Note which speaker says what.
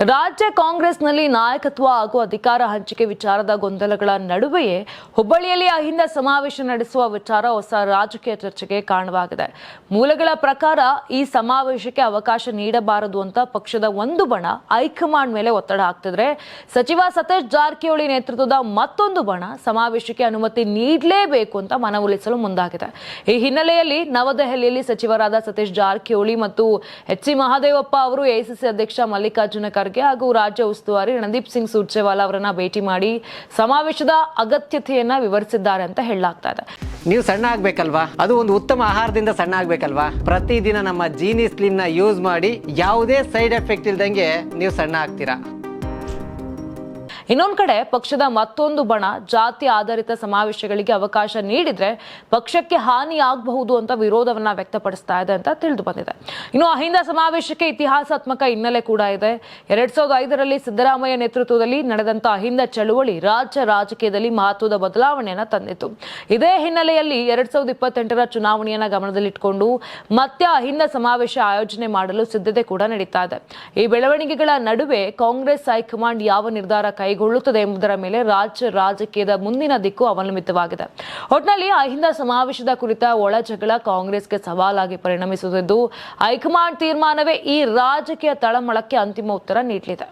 Speaker 1: ರಾಜ್ಯ ಕಾಂಗ್ರೆಸ್ನಲ್ಲಿ ನಾಯಕತ್ವ ಹಾಗೂ ಅಧಿಕಾರ ಹಂಚಿಕೆ ವಿಚಾರದ ಗೊಂದಲಗಳ ನಡುವೆಯೇ ಹುಬ್ಬಳ್ಳಿಯಲ್ಲಿ ಅಹಿಂದ ಸಮಾವೇಶ ನಡೆಸುವ ವಿಚಾರ ಹೊಸ ರಾಜಕೀಯ ಚರ್ಚೆಗೆ ಕಾರಣವಾಗಿದೆ. ಮೂಲಗಳ ಪ್ರಕಾರ ಈ ಸಮಾವೇಶಕ್ಕೆ ಅವಕಾಶ ನೀಡಬಾರದು ಅಂತ ಪಕ್ಷದ ಒಂದು ಬಣ ಹೈಕಮಾಂಡ್ ಮೇಲೆ ಒತ್ತಡ ಹಾಕ್ತಿದ್ರೆ, ಸಚಿವ ಸತೀಶ್ ಜಾರಕಿಹೊಳಿ ನೇತೃತ್ವದ ಮತ್ತೊಂದು ಬಣ ಸಮಾವೇಶಕ್ಕೆ ಅನುಮತಿ ನೀಡಲೇಬೇಕು ಅಂತ ಮನವೊಲಿಸಲು ಮುಂದಾಗಿದೆ. ಈ ಹಿನ್ನೆಲೆಯಲ್ಲಿ ನವದೆಹಲಿಯಲ್ಲಿ ಸಚಿವರಾದ ಸತೀಶ್ ಜಾರಕಿಹೊಳಿ ಮತ್ತು ಎಚ್ ಸಿ ಮಹದೇವಪ್ಪ ಅವರು ಎಐಸಿಸಿ ಅಧ್ಯಕ್ಷ ಮಲ್ಲಿಕಾರ್ಜುನ ಖರ್ಗೆ ಹಾಗೂ ರಾಜ್ಯ ಉಸ್ತುವಾರಿ ರಣದೀಪ್ ಸಿಂಗ್ ಸುರ್ಜೇವಾಲಾ ಅವರನ್ನ ಭೇಟಿ ಮಾಡಿ ಸಮಾವೇಶದ ಅಗತ್ಯತೆಯನ್ನ ವಿವರಿಸಿದ್ದಾರೆ ಅಂತ ಹೇಳಲಾಗ್ತಾ ಇದೆ.
Speaker 2: ನೀವು ಸಣ್ಣ ಆಗ್ಬೇಕಲ್ವಾ, ಅದು ಒಂದು ಉತ್ತಮ ಆಹಾರದಿಂದ ಸಣ್ಣ ಆಗ್ಬೇಕಲ್ವಾ. ಪ್ರತಿದಿನ ನಮ್ಮ ಜೀನಿ ಸ್ಲಿಮ್ ನ ಯೂಸ್ ಮಾಡಿ ಯಾವುದೇ ಸೈಡ್ ಎಫೆಕ್ಟ್ ಇಲ್ದಂಗೆ ನೀವು ಸಣ್ಣ ಆಗ್ತೀರಾ.
Speaker 1: ಇನ್ನೊಂದು ಕಡೆ ಪಕ್ಷದ ಮತ್ತೊಂದು ಬಣ ಜಾತಿ ಆಧಾರಿತ ಸಮಾವೇಶಗಳಿಗೆ ಅವಕಾಶ ನೀಡಿದ್ರೆ ಪಕ್ಷಕ್ಕೆ ಹಾನಿ ಆಗಬಹುದು ಅಂತ ವಿರೋಧವನ್ನ ವ್ಯಕ್ತಪಡಿಸ್ತಾ ಇದೆ ಅಂತ ತಿಳಿದು ಬಂದಿದೆ. ಇನ್ನು ಅಹಿಂದ ಸಮಾವೇಶಕ್ಕೆ ಇತಿಹಾಸಾತ್ಮಕ ಹಿನ್ನೆಲೆ ಕೂಡ ಇದೆ. 2005ರಲ್ಲಿ ಸಿದ್ದರಾಮಯ್ಯ ನೇತೃತ್ವದಲ್ಲಿ ನಡೆದಂತ ಅಹಿಂದ ಚಳುವಳಿ ರಾಜ್ಯ ರಾಜಕೀಯದಲ್ಲಿ ಮಹತ್ವದ ಬದಲಾವಣೆಯನ್ನ ತಂದಿತ್ತು. ಇದೇ ಹಿನ್ನೆಲೆಯಲ್ಲಿ 2028ರ ಚುನಾವಣೆಯನ್ನ ಗಮನದಲ್ಲಿಟ್ಟುಕೊಂಡು ಮತ್ತೆ ಅಹಿಂದ ಸಮಾವೇಶ ಆಯೋಜನೆ ಮಾಡಲು ಸಿದ್ಧತೆ ಕೂಡ ನಡೀತಾ ಇದೆ. ಈ ಬೆಳವಣಿಗೆಗಳ ನಡುವೆ ಕಾಂಗ್ರೆಸ್ ಹೈಕಮಾಂಡ್ ಯಾವ ನಿರ್ಧಾರ ಕೈಗೊಳ್ಳುತ್ತದೆ ಎಂಬುದರ ಮೇಲೆ ರಾಜ್ಯ ರಾಜಕೀಯದ ಮುಂದಿನ ದಿಕ್ಕು ಅವಲಂಬಿತವಾಗಿದೆ. ಒಟ್ನಲ್ಲಿ ಅಹಿಂದ ಸಮಾವೇಶದ ಕುರಿತ ಒಳ ಜಗಳ ಕಾಂಗ್ರೆಸ್ಗೆ ಸವಾಲಾಗಿ ಪರಿಣಮಿಸುತ್ತಿದ್ದು, ಹೈಕಮಾಂಡ್ ತೀರ್ಮಾನವೇ ಈ ರಾಜಕೀಯ ತಳಮಳಕ್ಕೆ ಅಂತಿಮ ಉತ್ತರ ನೀಡಲಿದೆ.